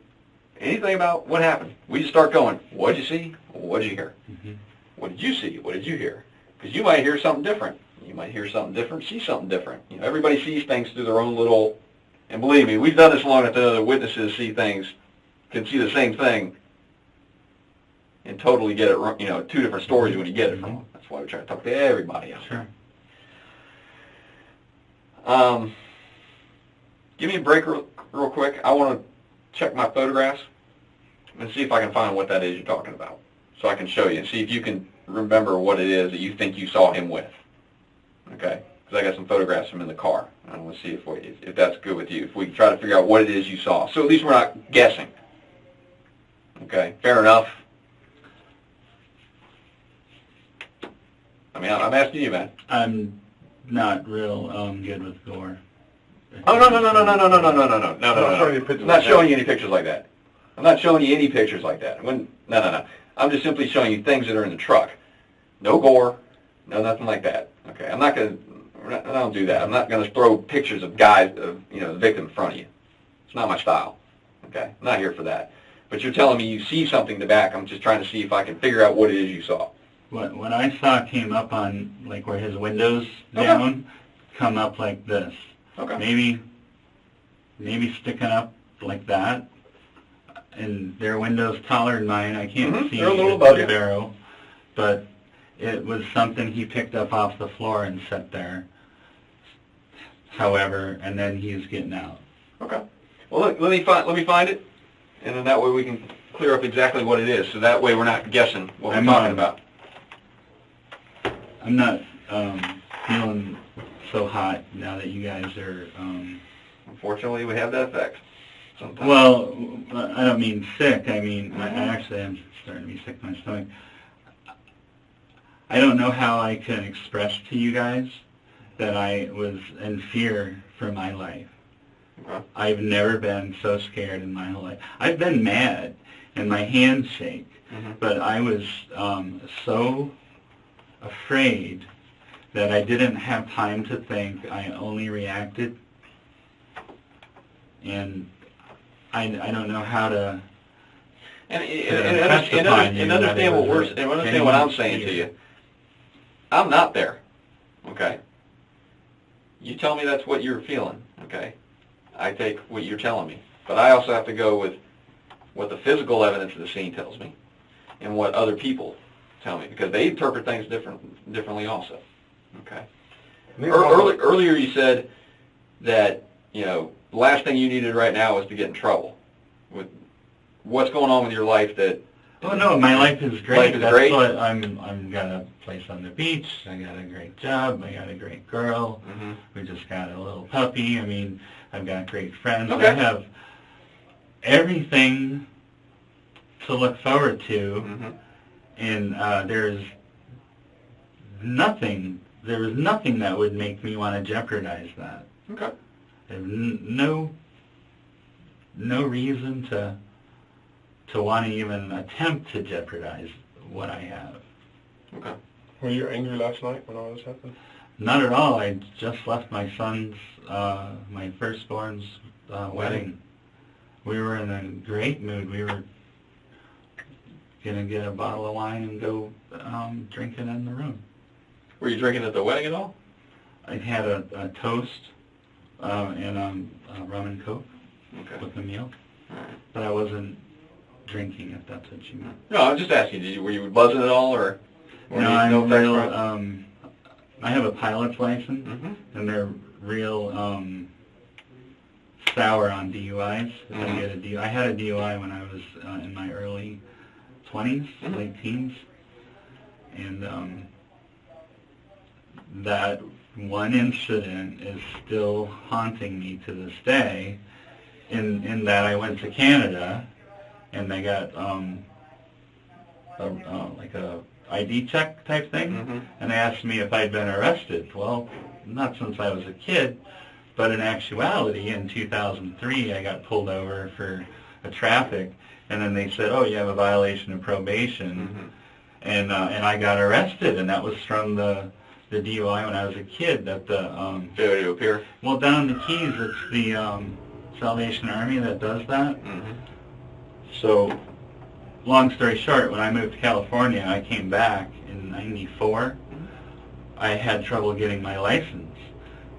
anything about what happened. We just start going, what did you see? What did you hear? Mm-hmm. What did you see? What did you hear? Because you might hear something different. You might hear something different, see something different. You know, everybody sees things through their own little, and believe me, we've done this long enough to know that witnesses see things, can see the same thing, and totally get it, you know, two different stories when you get it from them. That's why we try to talk to everybody else. Sure. Give me a break real quick. I want to check my photographs and see if I can find what that is you're talking about, so I can show you and see if you can remember what it is that you think you saw him with. Okay? Because I got some photographs from him in the car. I want to see if that's good with you. If we can try to figure out what it is you saw, so at least we're not guessing. Okay? Fair enough. I mean, I'm asking you, man. I'm not real good with gore. Oh, no. I'm not showing you any pictures like that. I'm not showing you any pictures like that. No. I'm just simply showing you things that are in the truck. No gore, no nothing like that. Okay, I don't do that. I'm not going to throw pictures of guys, you know, the victim in front of you. It's not my style. Okay, I'm not here for that. But you're telling me you see something in the back. I'm just trying to see if I can figure out what it is you saw. What I saw came up on, like, where his window's down, come up like this. Okay. Maybe sticking up like that. And their window's taller than mine. I can't see they're a little above the barrel. But it was something he picked up off the floor and set there. However, and then he's getting out. Okay. Well, look, let me find it, and then that way we can clear up exactly what it is. So that way we're not guessing what we're talking about. I'm not feeling so hot now that you guys are... Unfortunately, we have that effect sometimes. Well, I don't mean sick. I mean, I actually am starting to be sick to my stomach. I don't know how I can express to you guys that I was in fear for my life. Okay. I've never been so scared in my whole life. I've been mad and my hands shake, but I was so afraid that I didn't have time to think. I only reacted, and I don't know how to. And understand what I'm saying to you. I'm not there. Okay. You tell me that's what you're feeling. Okay. I take what you're telling me, but I also have to go with what the physical evidence of the scene tells me, and what other people tell me, because they interpret things differently also. Okay. Earlier you said that, you know, the last thing you needed right now is to get in trouble. With what's going on with your life that... Oh no, my life is great. Life is great? What I'm got a place on the beach. I got a great job. I got a great girl. We just got a little puppy. I mean, I've got great friends. Okay. I have everything to look forward to, and there was nothing that would make me want to jeopardize that. Okay. There's no reason to want to even attempt to jeopardize what I have. Okay. Were you angry last night when all this happened? Not at all. I just left my son's, my firstborn's wedding. We were in a great mood. We were going to get a bottle of wine and go drinking in the room. Were you drinking at the wedding at all? I had a toast and rum and Coke with the meal. But I wasn't drinking, if that's what you meant. No, I was just asking. Were you buzzing at all, or no? I'm real. I have a pilot's license, and they're real sour on DUIs. If I get a DUI, I had a DUI when I was in my early 20s, late teens, and that one incident is still haunting me to this day. In that I went to Canada, and they got like a ID check type thing, and they asked me if I'd been arrested. Well, not since I was a kid, but in actuality, in 2003, I got pulled over for a traffic, and then they said, "Oh, you have a violation of probation," and I got arrested, and that was from the DUI when I was a kid. That the failure to appear. Well, down in the Keys, it's the Salvation Army that does that. So, long story short, when I moved to California, I came back in '94. I had trouble getting my license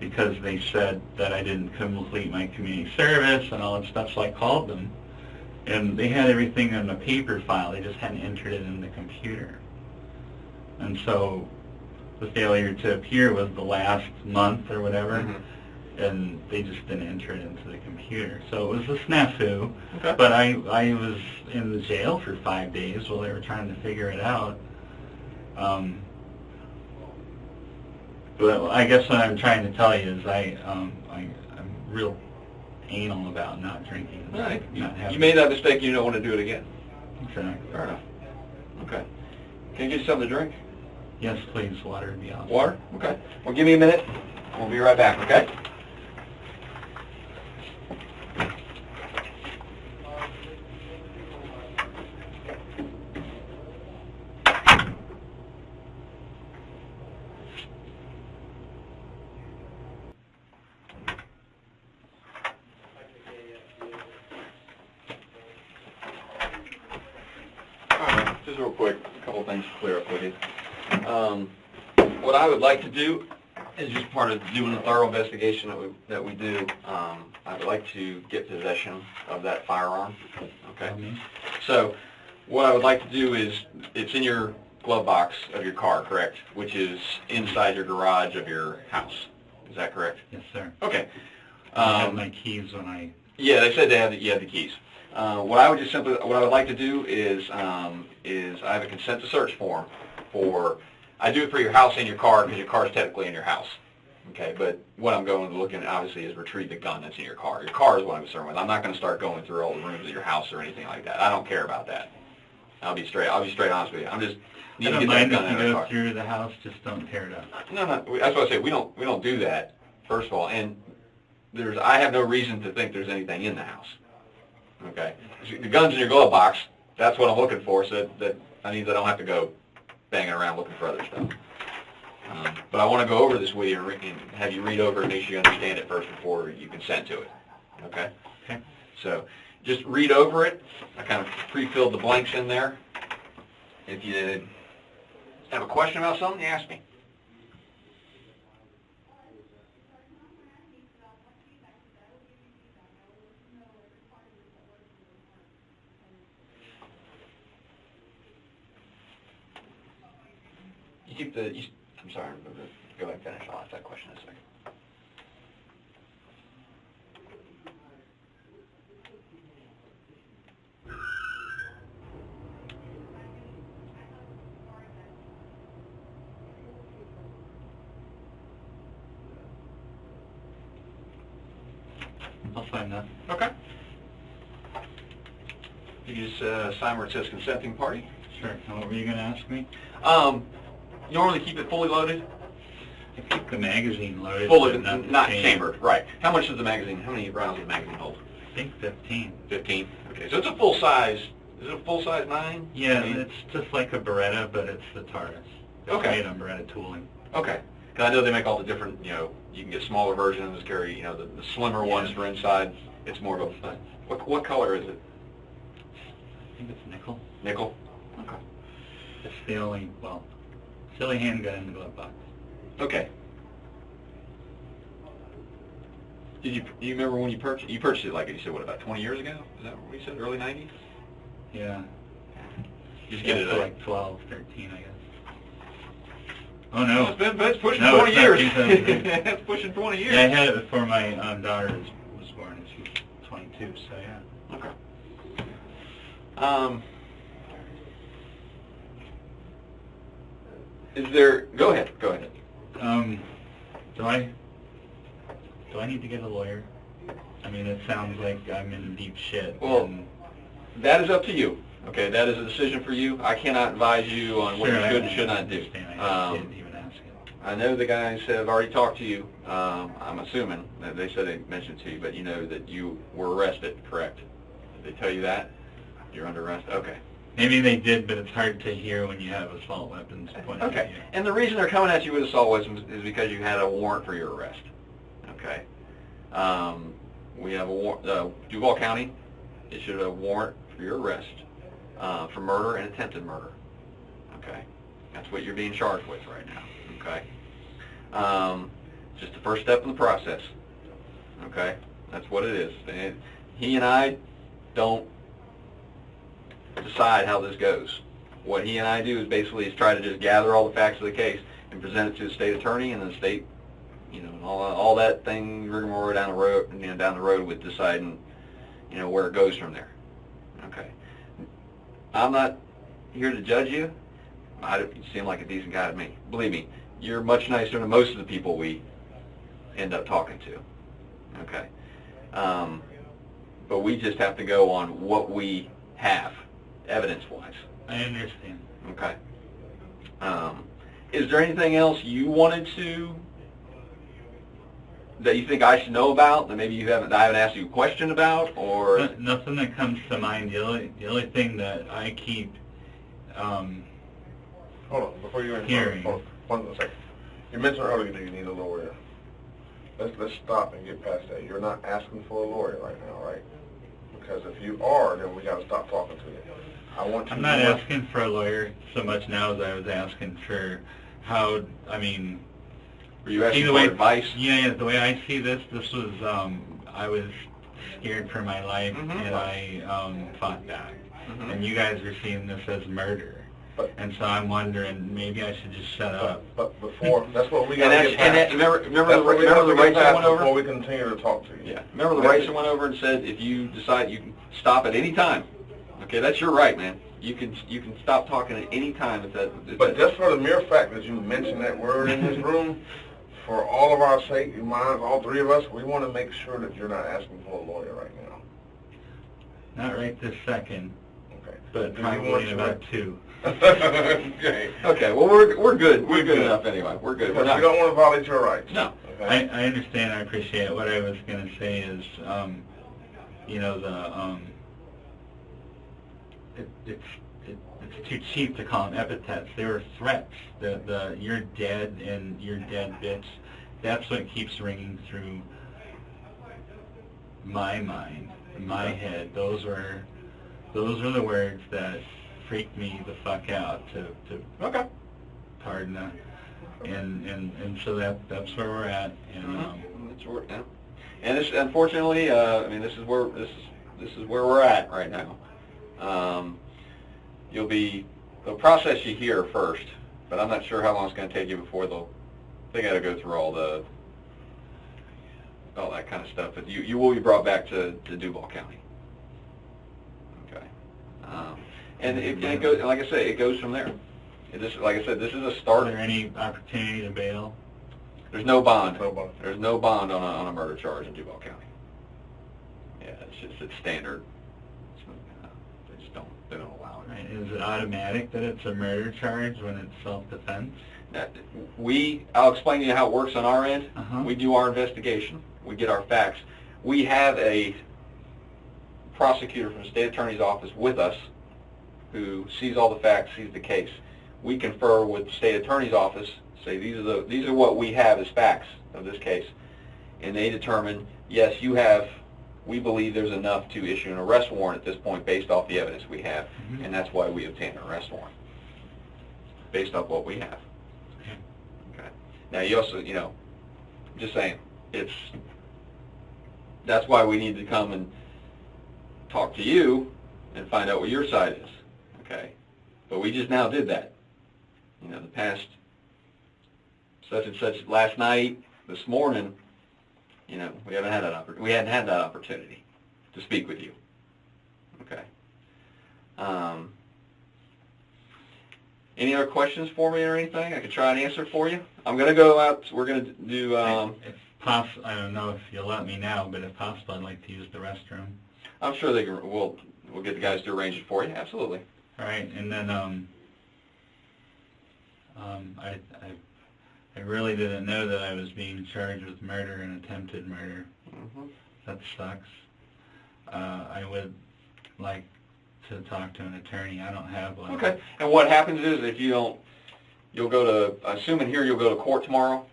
because they said that I didn't complete my community service and all that stuff, so I called them. And they had everything in a paper file, they just hadn't entered it in the computer. And so the failure to appear was the last month or whatever, and they just didn't enter it into the computer. So it was a snafu, but I was in the jail for 5 days while they were trying to figure it out. But I guess what I'm trying to tell you is I'm real anal about not drinking. All right. Not having You made that mistake, you don't want to do it again. Exactly. Fair enough. Okay. Can you get you something to drink? Yes, please. Water would be awesome. Water? Okay. Well, give me a minute. We'll be right back, okay? Just real quick, a couple things to clear up with you. What I would like to do is just part of doing the thorough investigation that we do. I would like to get possession of that firearm. Okay. So what I would like to do is, it's in your glove box of your car, correct? Which is inside your garage of your house. Is that correct? Yes, sir. Okay. I had my keys when I... Yeah, they said you had the keys. What I would like to do is I have a consent to search form for, I do it for your house and your car because your car is technically in your house. Okay, but what I'm going to look at obviously is retrieve the gun that's in your car. Your car is what I'm concerned with. I'm not going to start going through all the rooms of your house or anything like that. I don't care about that. I'll be straight honest with you. I'm just need to get that gun in the car. Go through the house, just don't tear it up. No, that's what I say. We don't do that. First of all, and I have no reason to think there's anything in the house. Okay, the gun's in your glove box. That's what I'm looking for. So that means I don't have to go banging around looking for other stuff. But I want to go over this with you and have you read over it and make sure you understand it first before you consent to it. Okay? Okay. So just read over it. I kind of pre-filled the blanks in there. If you have a question about something, you ask me. I'm sorry, go ahead and finish. I'll ask that question in a second. I'll sign that. Okay. You just sign where it says consenting party. Sure. Now, what were you going to ask me? You normally keep it fully loaded? I keep the magazine loaded. Fully, but not chambered, right. How much does the magazine, how many rounds does the magazine hold? I think 15. 15? Okay, so it's a full size, is it a full size 9? Yeah, it's just like a Beretta, but it's the TARDIS. It's Okay. made on Beretta tooling. Okay. 'Cause I know they make all the different, you can get smaller versions, carry, the slimmer ones for inside. It's more of a, what color is it? I think it's nickel. Nickel? Okay. It's the only handgun in the glove box. Okay. Did you remember when you purchased it, like you said, what, about 20 years ago? Is that what you said, early 90s? Yeah. You just get it for at like 12, 13, I guess. Oh no. It's pushing No, 20 it's not years. 2003. It's pushing 20 years. Yeah, I had it before my daughter was born, and she's 22, so yeah. Okay. Go ahead. Do I need to get a lawyer? I mean, it sounds like I'm in deep shit. Well, that is up to you. Okay, that is a decision for you. I cannot advise you on what you should and should not do. I didn't even ask it. I know the guys have already talked to you. I'm assuming that they said they mentioned to you, but you know that you were arrested, correct? Did they tell you that? You're under arrest? Okay. Maybe they did, but it's hard to hear when you have assault weapons pointed at you. Okay. And the reason they're coming at you with assault weapons is because you had a warrant for your arrest. Okay. We have a warrant. Duval County issued a warrant for your arrest for murder and attempted murder. Okay. That's what you're being charged with right now. Okay. Just the first step in the process. Okay. That's what it is. And he and I don't decide how this goes. What he and I do is basically try to just gather all the facts of the case and present it to the state attorney, and the state, and all that thing rigmarole down the road with deciding, where it goes from there. Okay. I'm not here to judge you. You seem like a decent guy to me. Believe me, you're much nicer than most of the people we end up talking to. Okay. But we just have to go on what we have, evidence-wise. I understand. Okay. Is there anything else you wanted that you think I should know about, that maybe I haven't asked you a question about, or? Nothing that comes to mind. The only thing that I keep Hold on, before you hearing. Hold on, 1 second. You mentioned earlier that you need a lawyer. Let's stop and get past that. You're not asking for a lawyer right now, right? Because if you are, then we got to stop talking to you. I'm not asking for a lawyer so much now as I was asking for how, Were you asking for advice? Yeah, the way I see this was, I was scared for my life, Mm-hmm. and I fought back. Mm-hmm. And you guys are seeing this as murder. And so I'm wondering, maybe I should just shut up. But before, that's what we got to get past. Remember the rights that went over? Before we continue to talk to you. Yeah. Remember the rights that went over and said if you decide you can stop at any time. Okay, that's your right, man. You can stop talking at any time if that. But just for the mere fact that you mentioned that word in this room, for all of our sake, mine, all three of us, we want to make sure that you're not asking for a lawyer right now. Not right this second. Okay. But probably in about 2. Okay. Okay. Well, we're good. We're good enough anyway. We're good. Because we don't want to violate your rights. No. Okay? I understand. I appreciate it. What I was going to say is, it's too cheap to call them epithets. They were threats. The you're dead and you're dead, bitch. That's what keeps ringing through my mind, my head. Those were the words that freaked me the fuck out. Okay. Pardon. And so that's where we're at. And that's where, yeah. And this, unfortunately, this is where we're at right now. They'll process you here first, but I'm not sure how long it's going to take you before they got to go through all that kind of stuff. But you will be brought back to Duval County. Okay. And it goes, like I say, it goes from there. Like I said, this is a start. Is there any opportunity to bail? There's no bond. No bond. There's no bond on a murder charge in Duval County. Yeah, it's standard. They don't allow it. Right. Is it automatic that it's a murder charge when it's self-defense? I'll explain to you how it works on our end. Uh-huh. We do our investigation. We get our facts. We have a prosecutor from the state attorney's office with us who sees all the facts, sees the case. We confer with the state attorney's office, say these are what we have as facts of this case, and they determine, yes, we believe there's enough to issue an arrest warrant at this point based off the evidence we have, and that's why we obtained an arrest warrant, based off what we have. Okay. Now, you also, just saying, that's why we need to come and talk to you and find out what your side is, okay? But we just now did that. The past such and such, last night, this morning, we hadn't had that opportunity to speak with you, okay? Any other questions for me or anything I could try and answer for you? I'm going to go out. We're going to do... if possible, I don't know if you'll let me now, but if possible, I'd like to use the restroom. I'm sure we'll get the guys to arrange it for you. Absolutely. All right, and then I really didn't know that I was being charged with murder and attempted murder. That sucks. I would like to talk to an attorney. I don't have one. Okay. And what happens is, if you don't, you'll go to, assuming here you'll go to court tomorrow,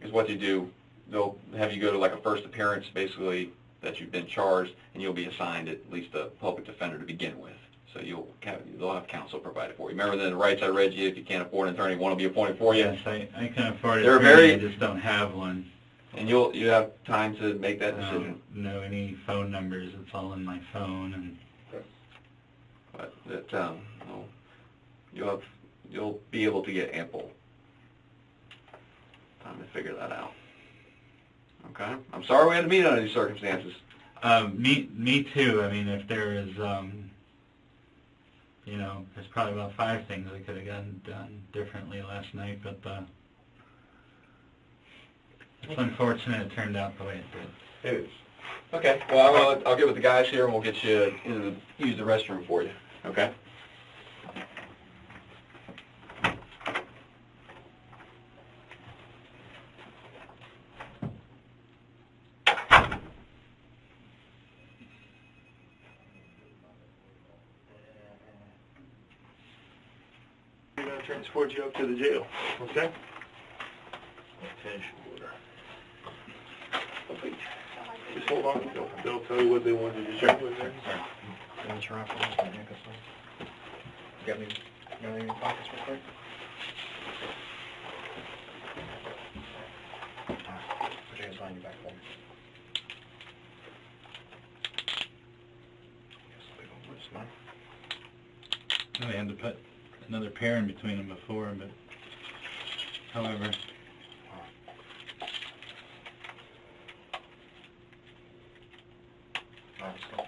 is what you do. They'll have you go to like a first appearance, basically, that you've been charged, and you'll be assigned at least a public defender to begin with. So they'll have counsel provided for you. Remember the rights I read you, if you can't afford an attorney, one will be appointed for you. Yes, I can afford an attorney, I just don't have one. And you have time to make that decision. I don't know any phone numbers, it's all in my phone. And but you'll be able to get ample time to figure that out. Okay? I'm sorry we had to meet under these circumstances. Me too. I mean, if there is, there's probably about 5 things I could have gotten done differently last night, but it's unfortunate it turned out the way it did. It is. Okay. Well, I'll get with the guys here, and we'll get you use the restroom for you. Okay? We're going to transport you up to the jail, okay? Detention order. Just hold on. They'll tell you what they want you to do with it. You got any in your pockets real quick? Put your hands behind your back for me. I had to put another pair in between them before, but however. All right,